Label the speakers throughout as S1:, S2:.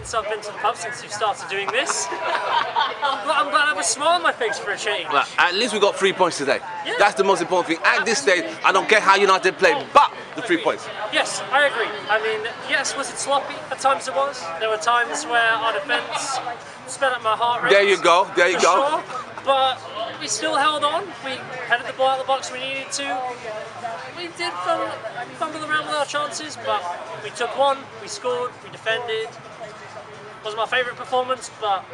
S1: since I've been to the pub, since you've started doing this. I'm glad I have a smile on my face for a change.
S2: Well, at least we got 3 points today.
S1: Yeah.
S2: That's the most important thing. At this stage, I don't care how United played, but the 3 points.
S1: Yes, I agree. I mean, yes, was it sloppy? At times it was. There were times where our defence sped up my heart rate.
S2: There you go, there you go.
S1: Sure, but we still held on. We headed the ball out of the box when we needed to. We did fumble around with our chances, but we took one, we scored, we defended. Wasn't my favourite performance, but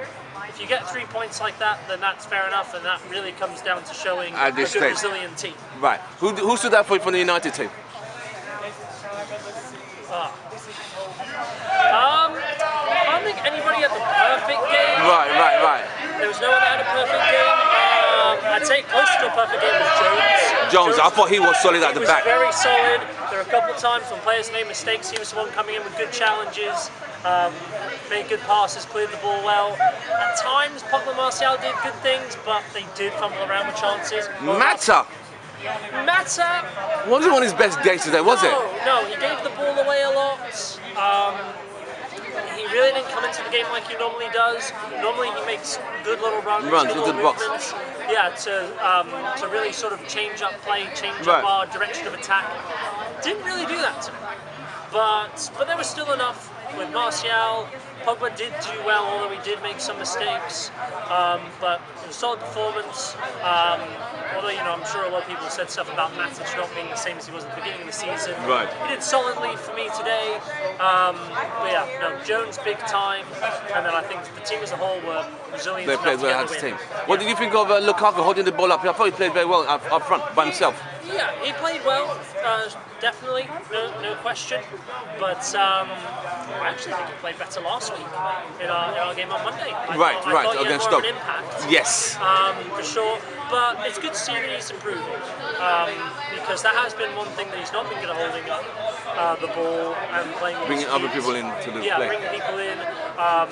S1: if you get 3 points like that, then that's fair enough, and that really comes down to showing a good Brazilian team.
S2: Right. Who stood out for you from the United team?
S1: I don't think anybody had the perfect game.
S2: Right.
S1: There was no one that had a perfect game. I'd say close to a perfect game was
S2: Jones, I thought he was solid at the back.
S1: He was very solid. There were a couple of times when players made mistakes. He was the one coming in with good challenges, made good passes, cleared the ball well. At times, Pogba and Martial did good things, but they did fumble around with chances.
S2: Mata wasn't on his best days today, was it?
S1: No, he gave the ball away a lot. He really didn't come into the game like he normally does. Normally he makes good little runs
S2: into the box.
S1: Yeah, to really sort of change up play, change up our direction of attack. Didn't really do that today. But there was still enough with Martial. Pogba did do well, although he did make some mistakes. But it was a solid performance. Although, you know, I'm sure a lot of people said stuff about Manutd not being the same as he was at the beginning of the season.
S2: Right.
S1: He did solidly for me today. But yeah, no, Jones big time. And then I think the team as a whole were resilient.
S2: They played well as a team. What did you think of Lukaku holding the ball up? I thought he played very well up front by himself.
S1: Yeah, he played well, definitely, no question. But I actually think he played better last week in our game on Monday. I thought he had more of an impact.
S2: Yes.
S1: For sure. But it's good to see that he's improving, because that has been one thing that he's not been good at holding up the ball and playing.
S2: Bringing other people into the play.
S1: Yeah, bringing people in,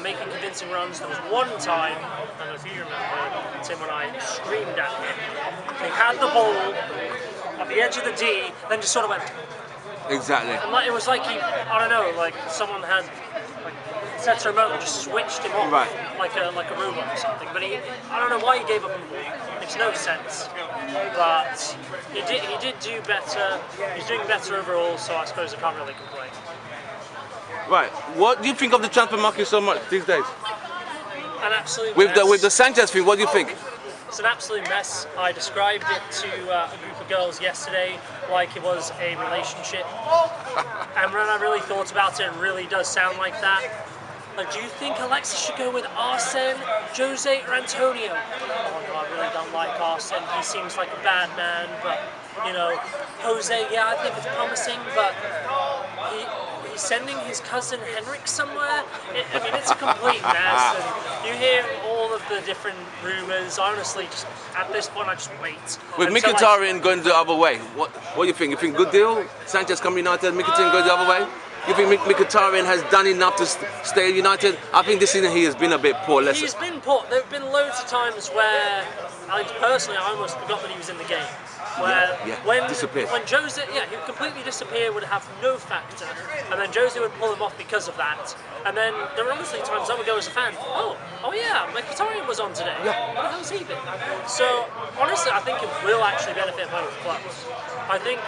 S1: making convincing runs. There was one time, I don't know if you remember, Tim and I screamed at him. He had the ball at the edge of the D, then just sort of went.
S2: Exactly.
S1: And it was like I don't know, like someone had set a remote and just switched him off, like a robot or something. But I don't know why he gave up on the ball. Makes no sense. But he did do better. He's doing better overall, so I suppose I can't really complain.
S2: Right. What do you think of the transfer market so much these days?
S1: An absolute
S2: mess.
S1: With
S2: the Sanchez thing, what do you think?
S1: It's an absolute mess. I described it to a group of girls yesterday like it was a relationship. And when I really thought about it, it really does sound like that. Like, do you think Alexis should go with Arsene, Jose, or Antonio? Oh no, I really don't like Arsene. He seems like a bad man, but, you know, Jose, yeah, I think it's promising, but he's sending his cousin Henrik somewhere. I mean, it's a complete mess, and you hear all of the different rumours. Honestly, just at this point, I just wait.
S2: With Mkhitaryan going the other way, what do you think? You think good deal? Sanchez coming United, Mkhitaryan going the other way? You think Mkhitaryan has done enough to stay at United? I think this season he has been a bit poor.
S1: He's been poor. There have been loads of times where, personally, I almost forgot that he was in the game. When Jose, he would completely disappear, would have no factor, and then Jose would pull him off because of that. And then there were honestly times I would go as a fan, oh yeah, Mkhitaryan was on today. Yeah. What the hell's he been? So honestly, I think it will actually benefit both clubs. I think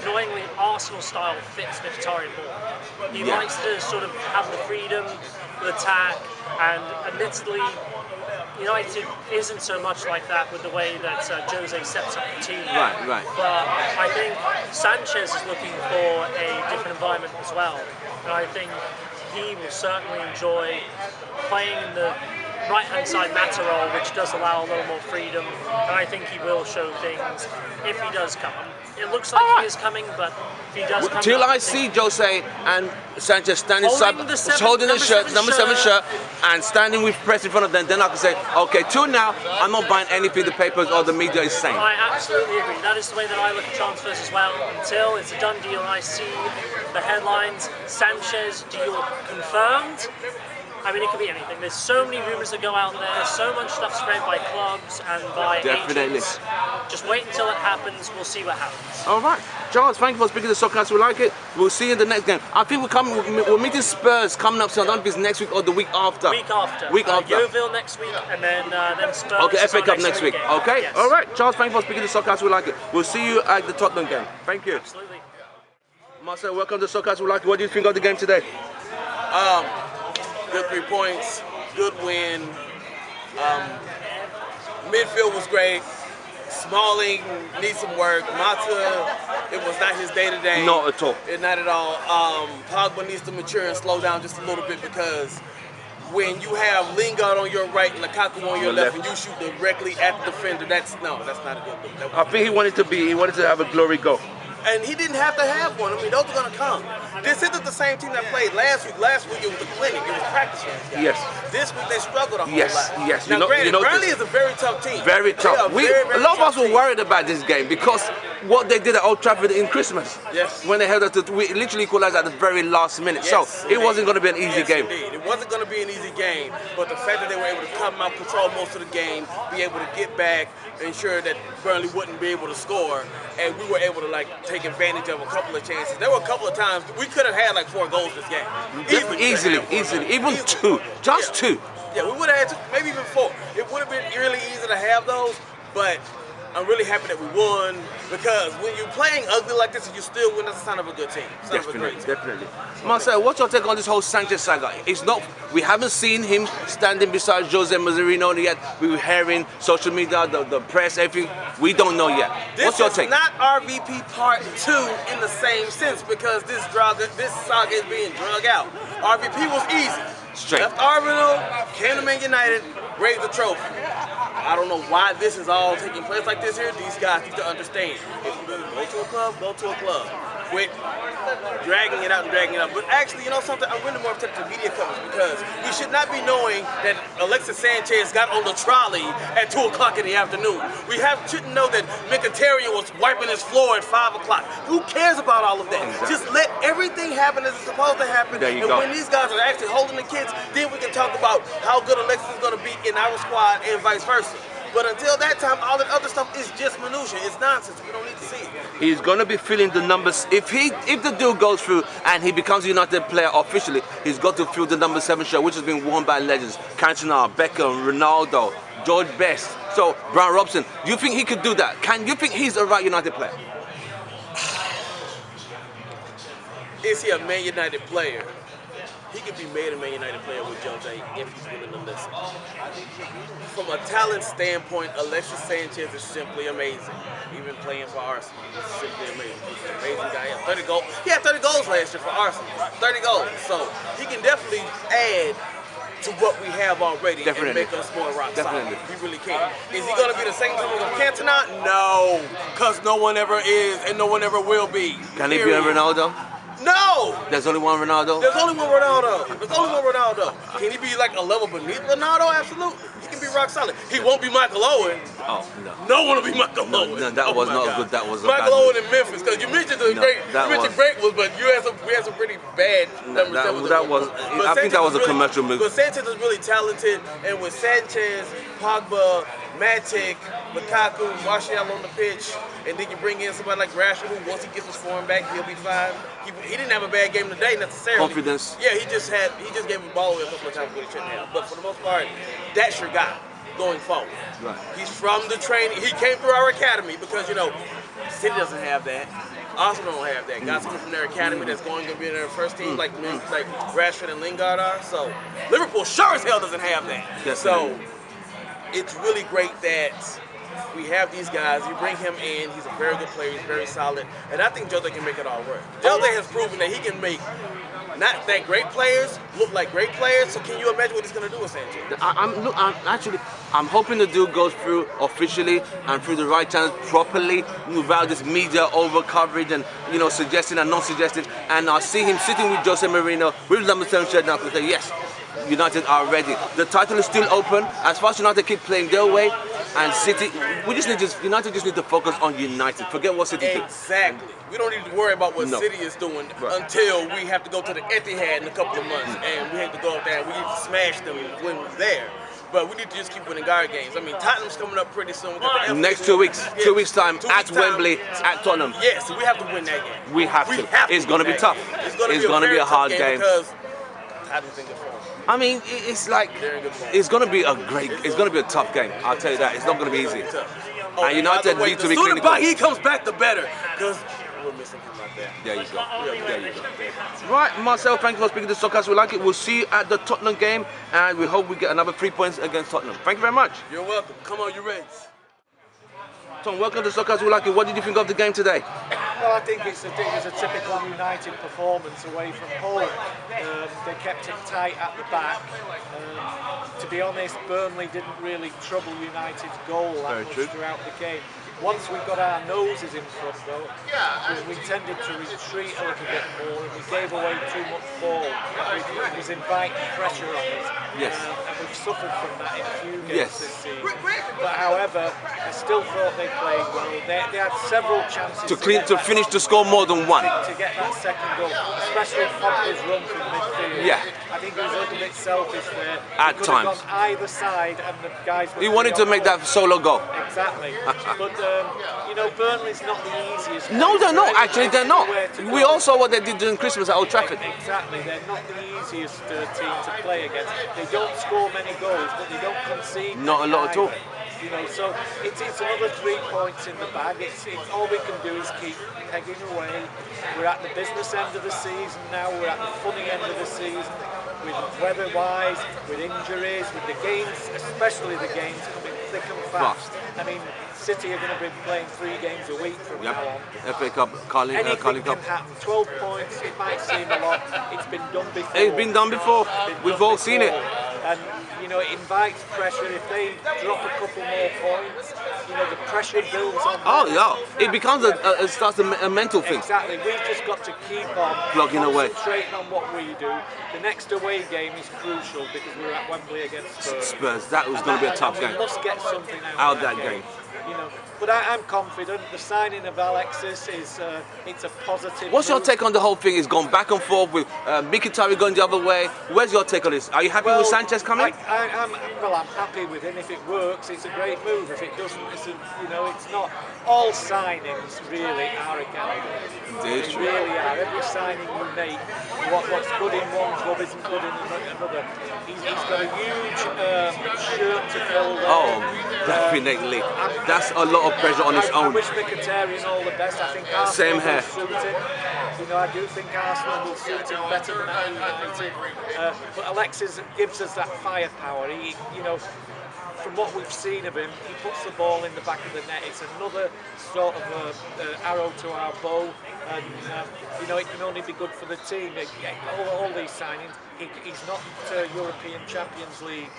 S1: annoyingly Arsenal style fits Mkhitaryan more. He likes to sort of have the freedom, the attack, and admittedly, United isn't so much like that with the way that Jose sets up the team.
S2: Right.
S1: But I think Sanchez is looking for a different environment as well. And I think he will certainly enjoy playing in the right-hand side Mata role, which does allow a little more freedom. And I think he will show things if he does come. It looks like he is coming, but if he does come...
S2: Till I see Jose and Sanchez standing holding the shirt, number 7 shirt, and standing with press in front of them, then I can say, okay, till now, I'm not buying anything the papers or the media is saying.
S1: I absolutely agree. That is the way that I look at transfers as well. Until it's a done deal and I see the headlines, Sanchez deal confirmed, I mean, it could be anything. There's so many rumours that go out there, so much stuff spread by clubs and by agents. Just wait until it happens, we'll see what happens.
S2: All right. Charles, thank you for speaking to Soccer as We Like It. We'll see you in the next game. I think we're meeting Spurs coming up, so I don't know if it's next week or the week after.
S1: Week after. Yeovil next week, and then Spurs.
S2: Okay, FA Cup next week. Okay?
S1: Yes.
S2: All right. Charles, thank you for speaking to Soccer as We Like It. We'll see you at the Tottenham game. Thank you.
S1: Absolutely.
S2: Marcel, welcome to Soccer as We Like It. What do you think of the game today?
S3: Good 3 points, good win. Midfield was great. Smalling needs some work. Manutd, it was not his day-to-day.
S2: Not at all.
S3: Not at all. Pogba needs to mature and slow down just a little bit, because when you have Lingard on your right and Lukaku on your left, and you shoot directly at the defender, that's not a good look.
S2: I think he wanted to have a glory goal.
S3: And he didn't have to have one. I mean, those are going to come. This isn't the same team that played last week. Last week it was the clinic. It was practice for these guys.
S2: Yes.
S3: This week they struggled a whole
S2: lot. Yes.
S3: Now, granted, Burnley is a very tough team.
S2: Very tough. A lot of us were worried about this game because what they did at Old Trafford in Christmas.
S3: Yes.
S2: When they held us we literally equalized at the very last minute.
S3: Yes,
S2: so it wasn't going to be an easy game.
S3: Indeed. It wasn't going to be an easy game, but the fact that they were able to come out, control most of the game, be able to get back, ensure that Burnley wouldn't be able to score, and we were able to take advantage of a couple of chances. There were a couple of times we could have had 4 goals this game.
S2: Easily. Even 2. Just 2.
S3: Yeah, we would have had 2, maybe even 4. It would have been really easy to have those, but I'm really happy that we won, because when you're playing ugly like this and you still win, that's a sign of a good team.
S2: Definitely. Marcel, what's your take on this whole Sanchez saga? We haven't seen him standing beside Jose Mourinho yet. We were hearing social media, the press, everything. We don't know yet. What's your take?
S3: This is not RVP Part 2 in the same sense, because this saga is being drug out. RVP was easy.
S2: Straight.
S3: Left Arsenal, came to Man United, raised the trophy. I don't know why this is all taking place like this here. These guys need to understand. If you're going to go to a club, go to a club. Quit dragging it out. But actually, you know something? I'm really more upset to media coverage, because we should not be knowing that Alexis Sanchez got on the trolley at 2 o'clock in the afternoon. We shouldn't know that Mkhitaryan was wiping his floor at 5 o'clock. Who cares about all of that?
S2: Exactly.
S3: Just let everything happen as it's supposed to happen.
S2: There you go.
S3: When these guys are actually holding the kids, then we can talk about how good Alexis is going to be in our squad and vice versa. But until that time, all that other stuff is just minutia. It's nonsense. We don't need to see it.
S2: He's going to be filling the numbers. If the deal goes through and he becomes a United player officially, he's got to fill the number 7 shirt, which has been worn by legends. Cantona, Beckham, Ronaldo, George Best. So, Brian Robson, do you think he could do that? Do you think he's a right United player?
S3: Is he a Man United player? He could be made a Man United player with Jose if he's willing to listen. From a talent standpoint, Alexis Sanchez is simply amazing. Even playing for Arsenal, he's simply amazing. He's an amazing guy. He had 30 goals last year for Arsenal. 30 goals. So he can definitely add to what we have already and make us more rock solid. We really can. Is he going to be the second coming of Cantona? No, because no one ever is and no one ever will be.
S2: Can he be a Ronaldo?
S3: No!
S2: There's only one Ronaldo?
S3: There's only one Ronaldo. Can he be a level beneath Ronaldo? Absolutely. He can be rock solid. He won't be Michael Owen.
S2: Oh, no.
S3: No one will be Michael Owen.
S2: No, that was not good. That was a
S3: Michael Owen in Memphis, because you mentioned great was, but we had some pretty bad numbers.
S2: I think that was a commercial move.
S3: But Sanchez is really talented, and with Sanchez, Pogba, Matic, Lukaku, Martial on the pitch, and then you bring in somebody like Rashford, who once he gets his form back, he'll be fine. He didn't have a bad game today necessarily.
S2: Confidence.
S3: Yeah, he just gave him the ball away a couple of times when he shouldn't have. But for the most part, that's your guy going forward.
S2: Right.
S3: He's from the training. He came through our academy, because City doesn't have that. Arsenal don't have that. Guys come from their academy that's going to be in their first team, like Rashford and Lingard are. So Liverpool sure as hell doesn't have that.
S2: Definitely.
S3: So it's really great that we have these guys. You bring him in. He's a very good player. He's very solid. And I think Jose can make it all work. Jose has proven that he can make not that great players look like great players. So can you imagine what he's going to do with Sanchez?
S2: I'm hoping the deal goes through officially and through the right channels properly, without this media over coverage and suggesting and not suggesting. And I see him sitting with Jose Mourinho with number 7 shirt now to say yes, United are ready. The title is still open. As far as United keep playing their way, And City, United just need to focus on United. Forget what City did.
S3: Exactly. We don't need to worry about what City is doing until we have to go to the Etihad in a couple of months, and we have to go up there and we need to smash them when we're there. But we need to just keep winning guard games. I mean, Tottenham's coming up pretty soon.
S2: Next 2 weeks, 2 weeks time at Wembley, at Tottenham.
S3: Yes, so we have to win that game.
S2: We have to. It's going to be tough. It's going to be a hard game.
S3: Because Tottenham's in good form.
S2: I mean, it's like, it's going to be a tough game. I'll tell you that. It's not going to be easy. And United need to be clinical.
S3: The sooner he comes back, the better. Because we're missing him right there.
S2: There you go. There you go. Right, Marcel, thank you for speaking to Soccer As We Like It. We'll see you at the Tottenham game, and we hope we get another 3 points against Tottenham. Thank you very much.
S3: You're welcome. Come on, you Reds.
S2: Tom, welcome to Soccer As We Like It. What did you think of the game today?
S4: Well, I think it was a typical United performance away from home. They kept it tight at the back. To be honest, Burnley didn't really trouble United's goal that much throughout the game. Once we got our noses in front, though, we tended to retreat a little bit more, and we gave away too much ball. It was inviting pressure on us.
S2: Yes.
S4: And we've suffered from that in a few games this season. But however, I still thought they played well. They had several chances
S2: to finish to score more than one.
S4: To get that second goal, especially Pogba's run from midfield.
S2: Yeah.
S4: I think he was a little bit selfish there.
S2: At times.
S4: On either side, and the guys.
S2: He wanted to make that solo goal.
S4: Exactly. But you know, Burnley's not the easiest.
S2: No, they're not. Actually, they're not. We all saw what they did during Christmas at Old Trafford.
S4: Exactly. They're not the easiest team to play against. They don't score many goals, but they don't concede.
S2: Not a lot at all.
S4: You know, so it's another 3 points in the bag. It's all we can do is keep pegging away. We're at the business end of the season now. We're at the funny end of the season, with weather-wise, with injuries, with the games, especially the games coming thick and fast. I mean, City are going to be playing 3 games a week from now on.
S2: FA Cup, Carling Cup.
S4: Can happen. 12 points, it might seem a lot. It's been done before.
S2: It's been done before. We've all seen it.
S4: And, you know, it invites pressure. If they drop a couple more points, you know, the pressure builds on.
S2: Oh, yeah. It becomes it starts a mental thing.
S4: Exactly. We've just got to keep on
S2: plugging away,
S4: concentrating on what we do. The next away game is crucial because we're at Wembley against Spurs.
S2: That was going to be a tough game.
S4: We must get something
S2: out of that game.
S4: You know, but I'm confident. The signing of Alexis is it's a positive.
S2: What's your take on the whole thing? It's gone back and forth with Mkhitaryan going the other way. Where's your take on this? Are you happy with Sanchez coming?
S4: I'm happy with him. If it works, it's a great move. If it doesn't, it's not. All signings really are a gamble. They really are. Every signing you make, what's good in one club isn't good in another. He's got a huge shirt to fill there.
S2: Oh, definitely. That's a lot of pressure on his own.
S4: I wish Mkhitaryan all the best. I think Arsenal will suit him. You know, I do think Arsenal will suit him better than United. But Alexis gives us that firepower. He, you know, from what we've seen of him, he puts the ball in the back of the net. It's another sort of arrow to our bow, and you know, it can only be good for the team. All these signings, he's not European Champions League,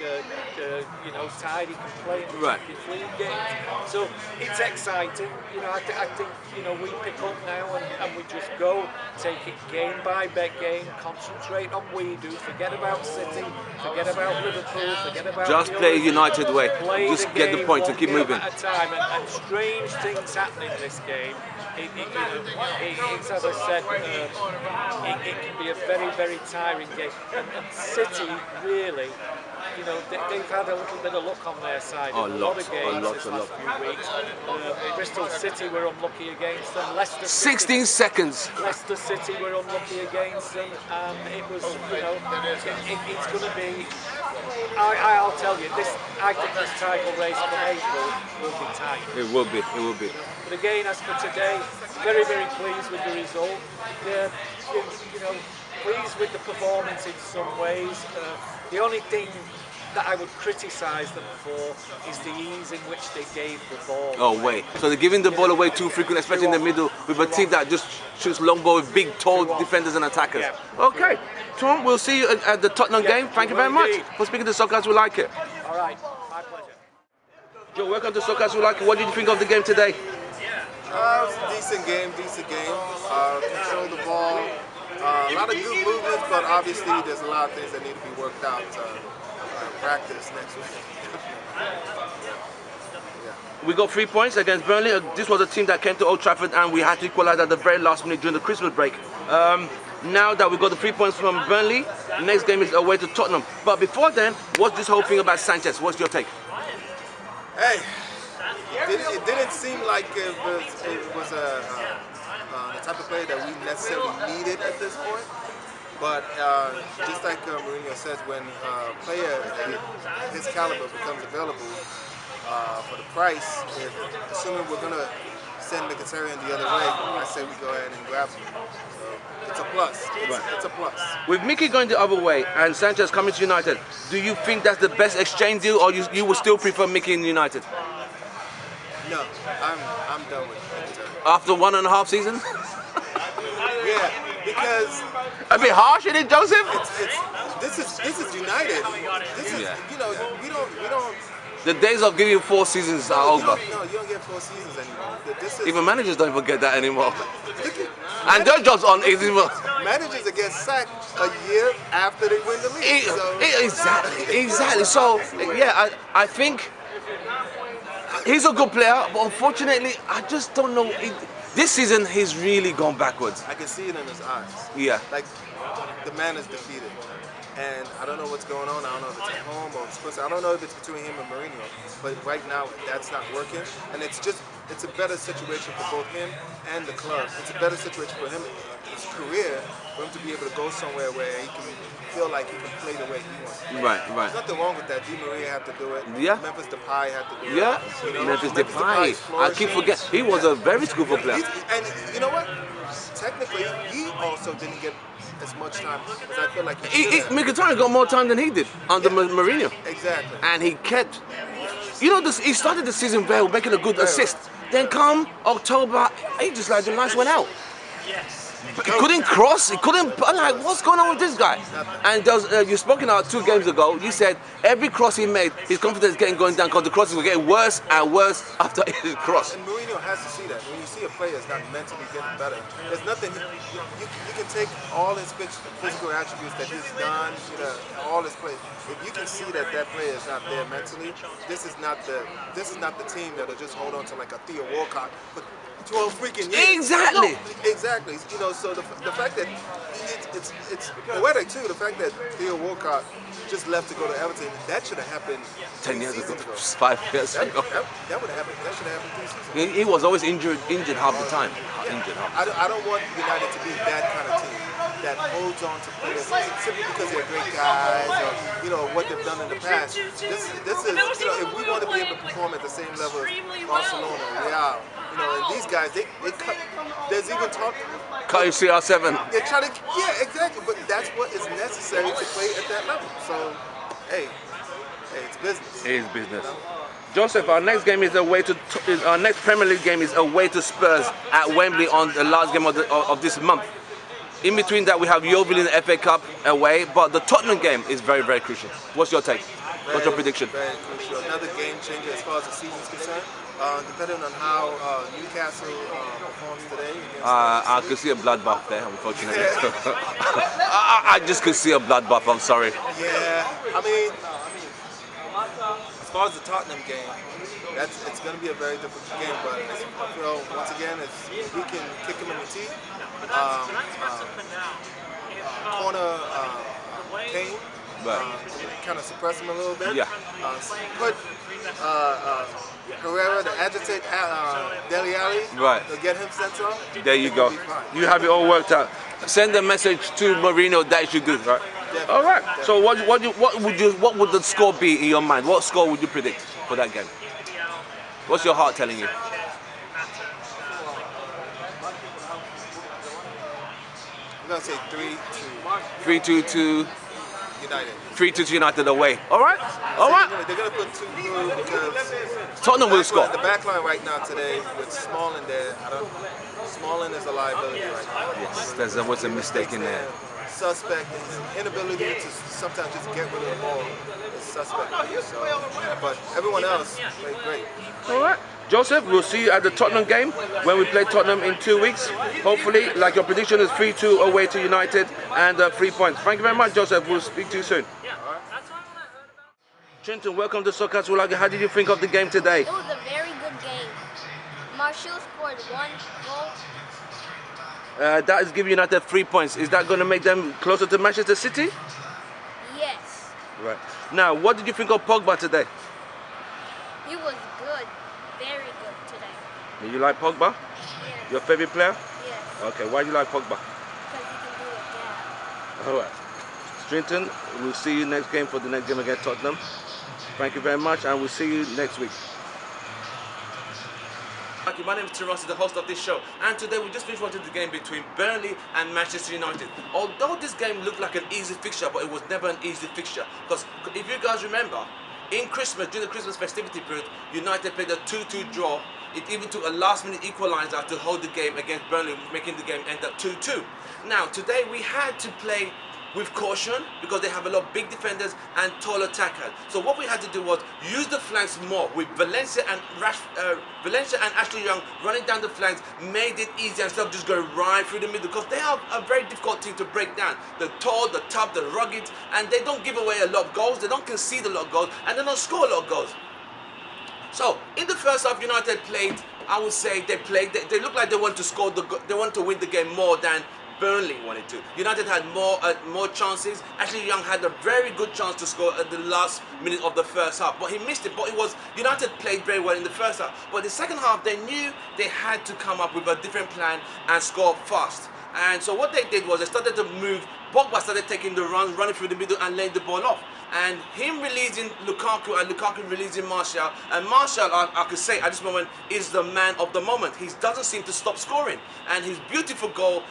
S4: you know, tied. He can play in the Champions League games, so it's exciting. You know, I think you know, we pick up now and we just go, take it game by game, concentrate on what we do. Forget about City, forget about Liverpool, forget about.
S2: Just play United way. Just get the point and keep moving.
S4: At a time, and strange things happen in this game. It's as I said, it can be a very, very tiring game. And City really, you know, they've had a little bit of luck on their side. A lot of games this last few weeks. Bristol City were unlucky against them. Leicester
S2: 16 seconds.
S4: Leicester City were unlucky against them. It was, you know, it's going to be. I'll tell you, I think this title race for April will be tight.
S2: It will be. It will be.
S4: But again, as for today, very, very pleased with the result. You know, pleased with the performance in some ways. The only thing that I would criticise them for is the ease in which they gave the ball.
S2: Oh wait, so they're giving the ball away too frequently, especially in the middle, with a team that just shoots long ball with big, tall defenders and attackers. Yeah. Okay, Tom, we'll see you at the Tottenham game. Thank you very much for speaking to Soccer As We Like It.
S4: All right, my pleasure.
S2: Joe, welcome to Soccer As We Like It. What did you think of the game today?
S5: It was a decent game. Control the ball. A lot of good movements, but obviously there's a lot of things that need to be worked out to practice next week.
S2: We got 3 points against Burnley. This was a team that came to Old Trafford and we had to equalise at the very last minute during the Christmas break. Now that we got the 3 points from Burnley, the next game is away to Tottenham. But before then, what's this whole thing about Sanchez? What's your take?
S5: Hey, it didn't seem like it was the type of player that we necessarily needed at this point. But just like Mourinho says, when a player at his caliber becomes available for the price, assuming we're going to send Mkhitaryan the other way, I say we go ahead and grab him. So it's a plus. It's a plus.
S2: With Mickey going the other way and Sanchez coming to United, do you think that's the best exchange deal, or you would still prefer Mickey in United?
S5: No, I'm done with Mkhitaryan.
S2: After 1.5 seasons?
S5: Yeah, because
S2: a bit harsh, isn't it, Joseph?
S5: This is United. This is you know we don't.
S2: The days of giving you 4 seasons are over.
S5: No, you don't get 4 seasons anymore.
S2: Even managers don't forget that anymore. And their job's on is even.
S5: Managers that get sacked a year after they win the league.
S2: Exactly. So yeah, I think he's a good player, but unfortunately, I just don't know. This season, he's really gone backwards.
S5: I can see it in his eyes.
S2: Yeah.
S5: Like, the man is defeated. And I don't know what's going on. I don't know if it's at home or it's I don't know if it's between him and Mourinho. But right now, that's not working. And it's a better situation for both him and the club. It's a better situation for him, his career, for him to be able to go somewhere where he can feel like he can play the way he wants.
S2: Right.
S5: There's nothing wrong with that. Di Maria had to do it.
S2: Yeah.
S5: Memphis Depay had to do it.
S2: Yeah.
S5: You know,
S2: Memphis Depay. I keep forgetting. He was a very skillful player.
S5: And you know what? Technically, he also didn't get as much time as I feel like
S2: Mkhitaryan got more time than he did under Mourinho.
S5: Exactly.
S2: And he kept, he started the season well, making a good assist. Then come October, he just like the lights went out.
S1: Yes.
S2: He couldn't cross, he couldn't, I'm like, what's going on with this guy? And you spoke about 2 games ago, you said every cross he made, his confidence going down because the crosses were getting worse and worse after his cross.
S5: And Mourinho has to see that. When you see a player is not mentally getting better, there's nothing, you can take all his physical attributes that he's done, all his plays. If you can see that player is not there mentally, this is not the team that'll just hold on to like a Theo Walcott for 12 freaking years.
S2: Exactly.
S5: No, exactly. So the fact that it's poetic too. The fact that Theo Walcott just left to go to Everton, that should have happened
S2: 10 years ago, 5 years ago.
S5: That would have happened. That should have happened 3 seasons.
S2: He was always injured half the time.
S5: Yeah. I don't want United to be that kind of team that holds on to players simply because they're great guys or what they've done in the past. This is if we want to be able to perform at the same level as Barcelona, Real, and these guys they cut. There's even talk.
S2: Cut your CR7.
S5: They're trying to, exactly. But that's what is necessary to play at that level. So, hey, it's business.
S2: It is business. Joseph, our next game is our next Premier League game is away to Spurs at Wembley on the last game of this month. In between that, we have Yeovil in the FA Cup away, but the Tottenham game is very, very crucial. What's your take? What's your prediction?
S5: Very crucial. Another game changer as far as the season is concerned. Depending on how Newcastle performs today.
S2: I could see a bloodbath there, unfortunately. I just could see a bloodbath, I'm sorry.
S5: Yeah, I mean, as far as the Tottenham game, it's going to be a very difficult game, but I feel, once again, if we can kick him in the teeth, corner Kane, kind of suppress him a little bit.
S2: Yeah.
S5: Put Herrera to agitate Dele Alli.
S2: Right.
S5: To get him sent off.
S2: There you go. You have it all worked out. Send a message to Mourinho that you should do, right?
S5: Definitely.
S2: All right. So what would the score be in your mind? What score would you predict for that game? What's your heart telling you?
S5: I'm gonna say 3-2.
S2: 3-2 to
S5: United.
S2: 3-2 to United away. All right. All right.
S5: They're gonna put 2 through because
S2: Tottenham will score.
S5: The back line right now today with Smalling there, Smalling is a liability right now.
S2: Yes, there's always a mistake in there.
S5: Suspect, his inability to sometimes just get rid of the ball is suspect. So, but everyone else played great.
S2: All right. Joseph, we'll see you at the Tottenham game when we play Tottenham in 2 weeks. Hopefully, like your prediction is 3-2 away to United and 3 points. Thank you very much, Joseph. We'll speak to you soon. Trenton, welcome to Soccer Sulaga. How did you think of the game today?
S6: It was a very good Marshall scored 1 goal.
S2: That is giving United 3 points. Is that going to make them closer to Manchester City?
S6: Yes.
S2: Right. Now, what did you think of Pogba today?
S6: He was good. Very good today.
S2: You like Pogba?
S6: Yes.
S2: Your favorite player?
S6: Yes.
S2: Okay, why do you like Pogba?
S6: Because he can do it.
S2: All right. Strinton, we'll see you next game for the next game against Tottenham. Thank you very much, and we'll see you next week. My name is Terasi, the host of this show, and today we just finished watching the game between Burnley and Manchester United. Although this game looked like an easy fixture, but it was never an easy fixture. Because if you guys remember, in Christmas, during the Christmas festivity period, United played a 2-2 draw. It even took a last-minute equaliser to hold the game against Burnley, making the game end up 2-2. Now, today we had to play with caution because they have a lot of big defenders and tall attackers. So what we had to do was use the flanks more. With Valencia and Ashley Young running down the flanks made it easier instead of just going right through the middle, because they are a very difficult team to break down. The tall, the tough, the rugged, and they don't give away a lot of goals, they don't concede a lot of goals, and they don't score a lot of goals. So in the first half, United played, I would say they looked like they wanted to score they wanted to win the game more than Burnley wanted to. United had more chances. Ashley Young had a very good chance to score at the last minute of the first half, but he missed it. But it was United played very well in the first half. But the second half, they knew they had to come up with a different plan and score fast. And so what they did was they started to move. Pogba started taking the runs, running through the middle and laying the ball off. And him releasing Lukaku and Lukaku releasing Martial. And Martial, I could say at this moment, is the man of the moment. He doesn't seem to stop scoring. And his beautiful goal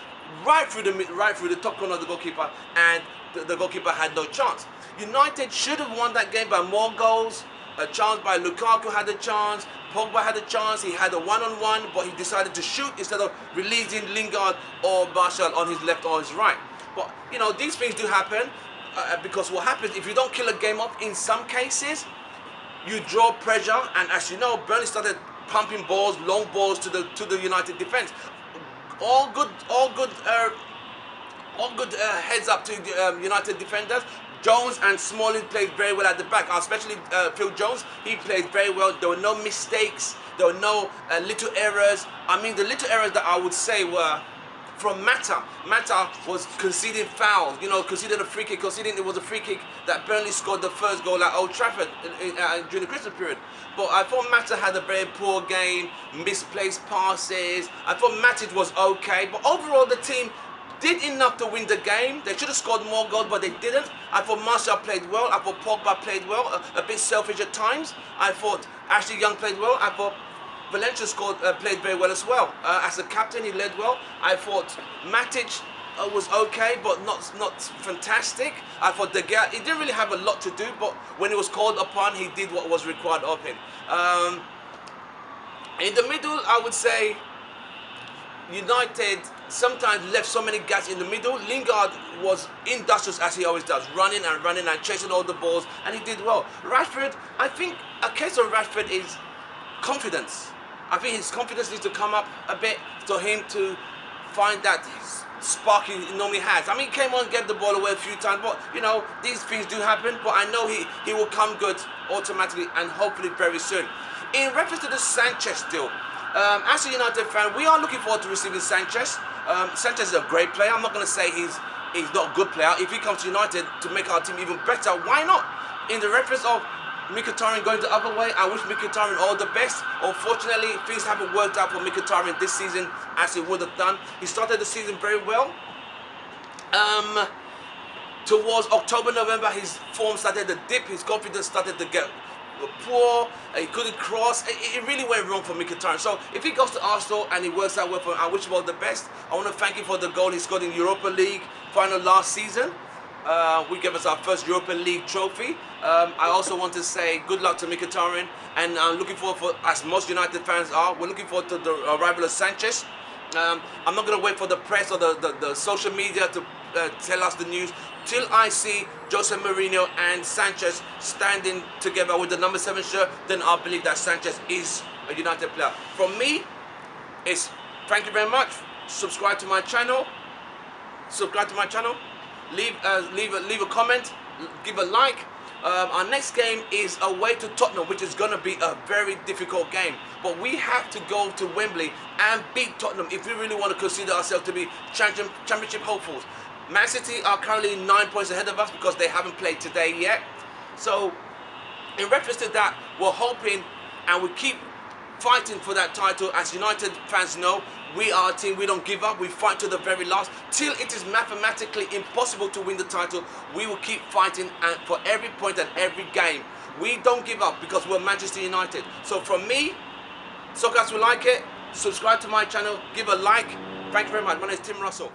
S2: right through the top corner of the goalkeeper, and the goalkeeper had no chance. United should have won that game by more goals. A chance by Lukaku had a chance. Pogba had a chance. He had a one-on-one, but he decided to shoot instead of releasing Lingard or Martial on his left or his right. But you know, these things do happen because what happens if you don't kill a game off, in some cases you draw pressure, and as you know, Burnley started pumping balls, long balls to the United defense. All good heads up to United defenders. Jones and Smalling played very well at the back, especially Phil Jones. He played very well. There were no mistakes. There were no little errors. I mean, the little errors that I would say were from Mata. Mata was conceding fouls, you know, conceding a free kick, it was a free kick that Burnley scored the first goal at Old Trafford during the Christmas period. But I thought Mata had a very poor game, misplaced passes. I thought Matic was okay, but overall the team did enough to win the game. They should have scored more goals, but they didn't. I thought Martial played well. I thought Pogba played well, a bit selfish at times. I thought Ashley Young played well. I thought Valencia played very well as well. As a captain, he led well. I thought Matic was okay, but not fantastic. I thought De Gea, he didn't really have a lot to do, but when he was called upon, he did what was required of him. In the middle, I would say United sometimes left so many gaps in the middle. Lingard was industrious as he always does, running and chasing all the balls, and he did well. Rashford, I think a case of Rashford is confidence. I think his confidence needs to come up a bit for him to find that spark he normally has. I mean, he came on, gave the ball away a few times, but you know, these things do happen. But I know he will come good automatically and hopefully very soon. In reference to the Sanchez deal, as a United fan, we are looking forward to receiving Sanchez. Sanchez is a great player. I'm not going to say he's not a good player. If he comes to United to make our team even better, why not? In the reference of Mkhitaryan going the other way, I wish Mkhitaryan all the best. Unfortunately, things haven't worked out for Mkhitaryan this season as he would have done. He started the season very well. Towards October, November, his form started to dip. His confidence started to get poor. He couldn't cross. It really went wrong for Mkhitaryan. So if he goes to Arsenal and he works out well for him, I wish him all the best. I want to thank him for the goal he scored in Europa League final last season. We gave us our first Europa League trophy. I also want to say good luck to Mkhitaryan, and I'm looking forward for, as most United fans are, we're looking forward to the arrival of Sanchez. I'm not going to wait for the press or the social media to tell us the news. Till I see Jose Mourinho and Sanchez standing together with the number 7 shirt, then I believe that Sanchez is a United player. From me, it's thank you very much. Subscribe to my channel. Leave a comment, give a like. Our next game is away to Tottenham, which is going to be a very difficult game. But we have to go to Wembley and beat Tottenham if we really want to consider ourselves to be championship hopefuls. Man City are currently 9 points ahead of us because they haven't played today yet. So, in reference to that, we're hoping and we keep fighting for that title. As United fans know, we are a team, we don't give up, we fight to the very last. Till it is mathematically impossible to win the title, we will keep fighting and for every point and every game. We don't give up because we're Manchester United. So from me, so guys, we like it, subscribe to my channel, give a like. Thank you very much. My name is Tim Russell.